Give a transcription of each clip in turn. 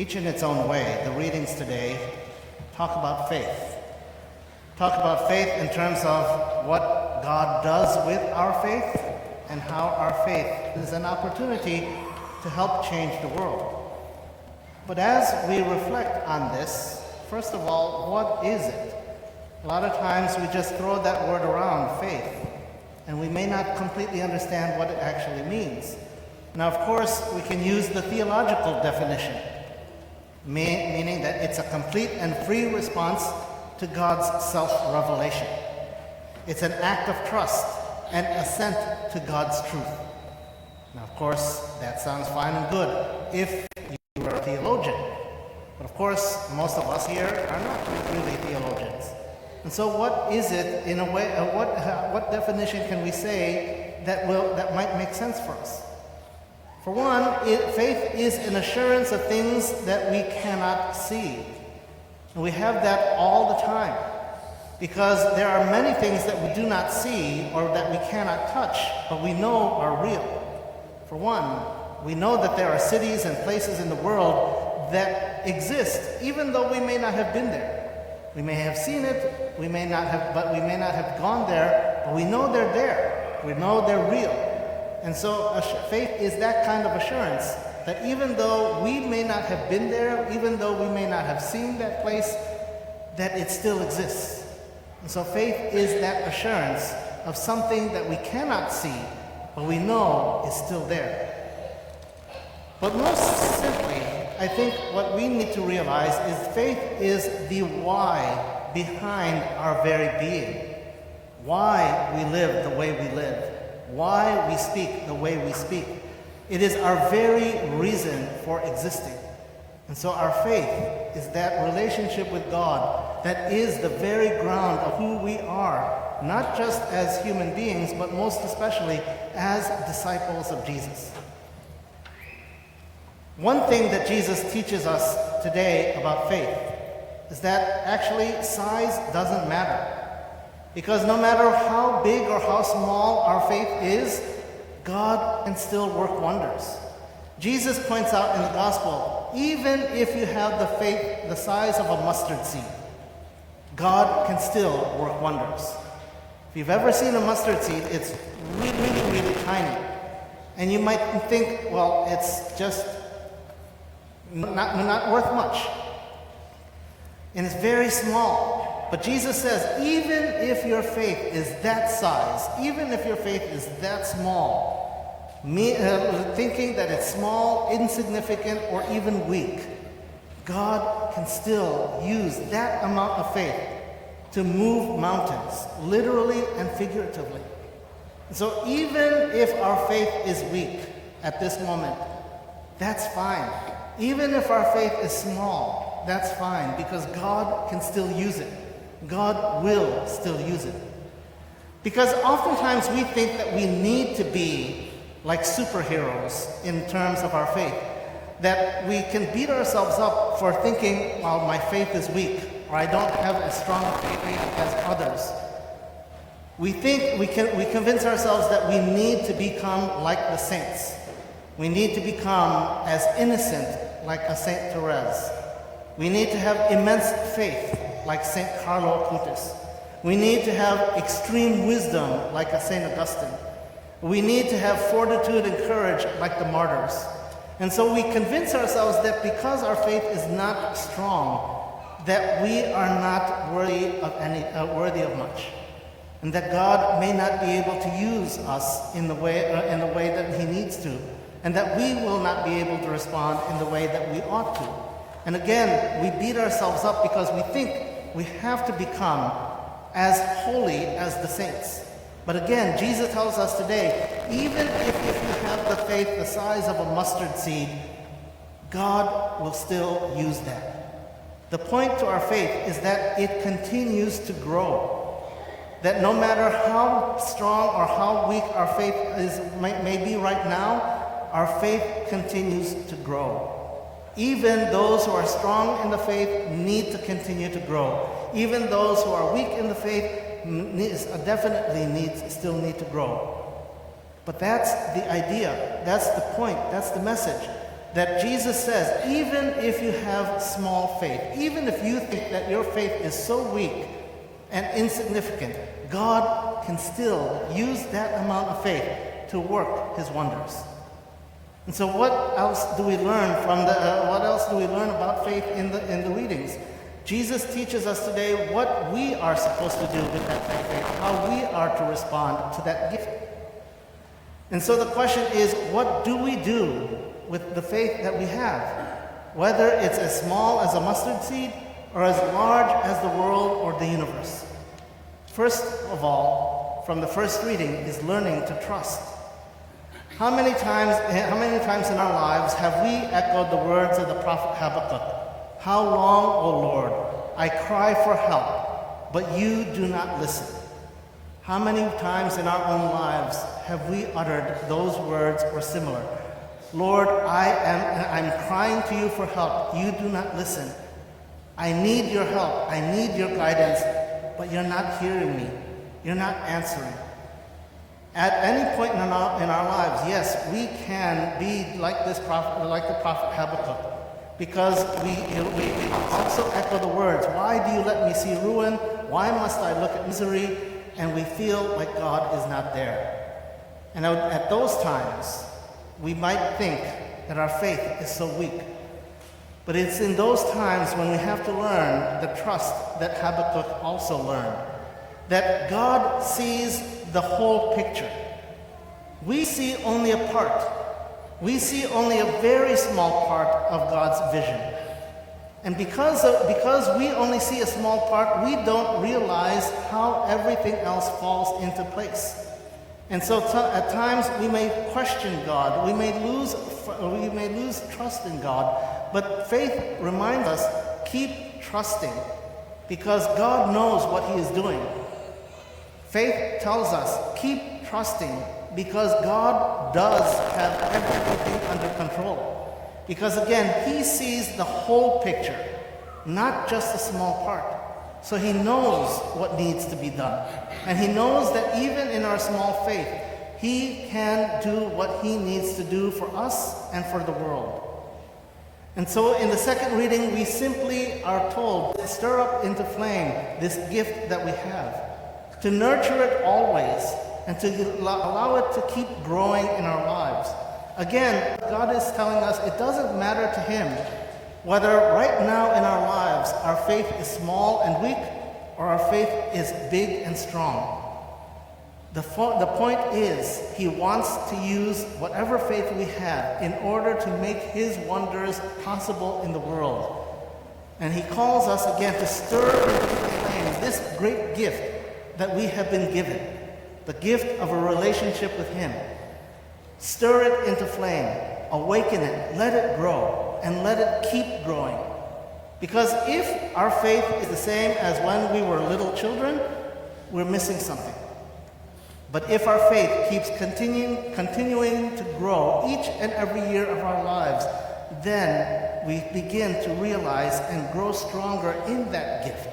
each in its own way, the readings today talk about faith. Talk about faith in terms of what God does with our faith and how our faith is an opportunity to help change the world. But as we reflect on this, first of all, what is it? A lot of times we just throw that word around, faith, and we may not completely understand what it actually means. Now, of course, we can use the theological definition, meaning that it's a complete and free response to God's self-revelation. It's an act of trust and assent to God's truth. Now, of course, that sounds fine and good if you are a theologian. But of course, most of us here are not really theologians. And so what is it, in a way, what definition can we say that might make sense for us? For one, faith is an assurance of things that we cannot see. And we have that all the time, because there are many things that we do not see or that we cannot touch, but we know are real. For one, we know that there are cities and places in the world that exist, even though we may not have been there. We may have seen it, we may not have gone there, but we know they're there. We know they're real. And so faith is that kind of assurance that even though we may not have been there, even though we may not have seen that place, that it still exists. And so faith is that assurance of something that we cannot see, but we know is still there. But most simply, I think what we need to realize is faith is the why behind our very being. Why we live the way we live. Why we speak the way we speak. It is our very reason for existing. And so our faith is that relationship with God that is the very ground of who we are, not just as human beings, but most especially as disciples of Jesus. One thing that Jesus teaches us today about faith is that actually size doesn't matter. Because no matter how big or how small our faith is, God can still work wonders. Jesus points out in the gospel, even if you have the faith the size of a mustard seed, God can still work wonders. If you've ever seen a mustard seed, it's really, really, really tiny. And you might think, well, it's just not worth much. And it's very small. But Jesus says, even if your faith is that size, even if your faith is that small, thinking that it's small, insignificant, or even weak, God can still use that amount of faith to move mountains, literally and figuratively. So even if our faith is weak at this moment, that's fine. Even if our faith is small, that's fine, because God can still use it. God will still use it. Because oftentimes we think that we need to be like superheroes in terms of our faith. That we can beat ourselves up for thinking, well, my faith is weak, or I don't have as strong a faith as others. We convince ourselves that we need to become like the saints. We need to become as innocent like a Saint Therese. We need to have immense faith like St. Carlo Acutis. We need to have extreme wisdom like a St. Augustine. We need to have fortitude and courage like the martyrs. And so we convince ourselves that because our faith is not strong, that we are not worthy of much, and that God may not be able to use us in the way that He needs to, and that we will not be able to respond in the way that we ought to. And again, we beat ourselves up because we think we have to become as holy as the saints. But again, Jesus tells us today, even if you have the faith the size of a mustard seed, God will still use that. The point to our faith is that it continues to grow. That no matter how strong or how weak our faith may be right now, our faith continues to grow. Even those who are strong in the faith need to continue to grow. Even those who are weak in the faith still need to grow. But that's the idea. That's the point. That's the message. that Jesus says, even if you have small faith, even if you think that your faith is so weak and insignificant, God can still use that amount of faith to work his wonders. And so what else do we learn about faith in the readings? Jesus teaches us today what we are supposed to do with that faith, how we are to respond to that gift. And so the question is, what do we do with the faith that we have? Whether it's as small as a mustard seed or as large as the world or the universe. First of all, from the first reading, is learning to trust. How many times in our lives have we echoed the words of the prophet Habakkuk? How long, O Lord, I cry for help, but you do not listen. How many times in our own lives have we uttered those words or similar? Lord, I'm crying to you for help. You do not listen. I need your help. I need your guidance, but you're not hearing me. You're not answering. At any point in our lives, yes, we can be like the prophet Habakkuk, because we also echo the words, why do you let me see ruin? Why must I look at misery? And we feel like God is not there. And at those times, we might think that our faith is so weak. But it's in those times when we have to learn the trust that Habakkuk also learned, that God sees the whole picture. We see only a part. We see only a very small part of God's vision. And because we only see a small part, we don't realize how everything else falls into place. And so at times we may question God, we may lose trust in God, but faith reminds us, keep trusting, because God knows what he is doing. Faith tells us, keep trusting, because God does have everything under control. Because again, he sees the whole picture, not just a small part. So he knows what needs to be done. And he knows that even in our small faith, he can do what he needs to do for us and for the world. And so in the second reading, we simply are told to stir up into flame this gift that we have, to nurture it always, and to allow it to keep growing in our lives. Again, God is telling us it doesn't matter to him whether right now in our lives our faith is small and weak or our faith is big and strong. The point is, he wants to use whatever faith we have in order to make his wonders possible in the world. And he calls us again to stir into flame this great gift that we have been given, the gift of a relationship with him. Stir it into flame, awaken it, let it grow, and let it keep growing. Because if our faith is the same as when we were little children, we're missing something. But if our faith keeps continuing to grow each and every year of our lives, then we begin to realize and grow stronger in that gift.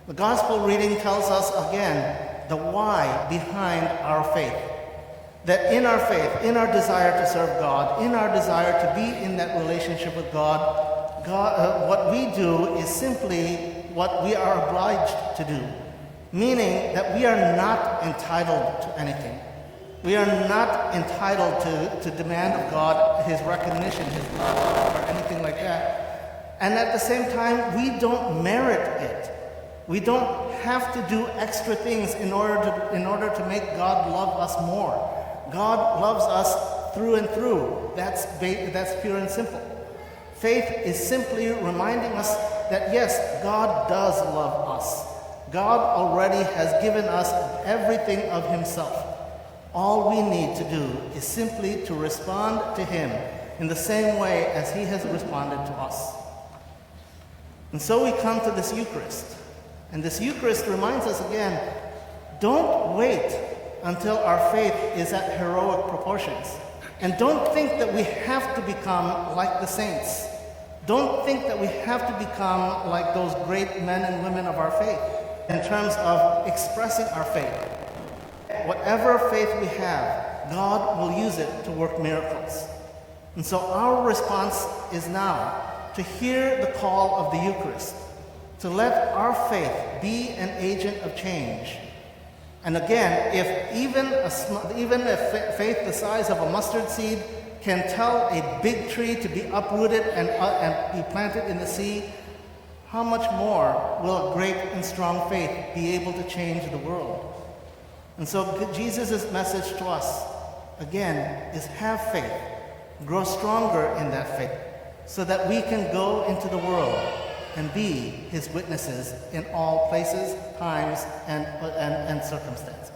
The gospel reading tells us again the why behind our faith. That in our faith, in our desire to serve God, in our desire to be in that relationship with God, what we do is simply what we are obliged to do. Meaning that we are not entitled to anything. We are not entitled to demand of God his recognition, his love, or anything like that. And at the same time, we don't merit it. We don't have to do extra things in order to make God love us more. God loves us through and through. That's pure and simple. Faith is simply reminding us that yes, God does love us. God already has given us everything of himself. All we need to do is simply to respond to him in the same way as he has responded to us. And so we come to this Eucharist. And this Eucharist reminds us again, don't wait until our faith is at heroic proportions. And don't think that we have to become like the saints. Don't think that we have to become like those great men and women of our faith in terms of expressing our faith. Whatever faith we have, God will use it to work miracles. And so our response is now to hear the call of the Eucharist, to let our faith be an agent of change. And again, if even a faith the size of a mustard seed can tell a big tree to be uprooted and be planted in the sea, how much more will a great and strong faith be able to change the world? And so Jesus' message to us, again, is have faith, grow stronger in that faith, so that we can go into the world and be his witnesses in all places, times, and circumstances.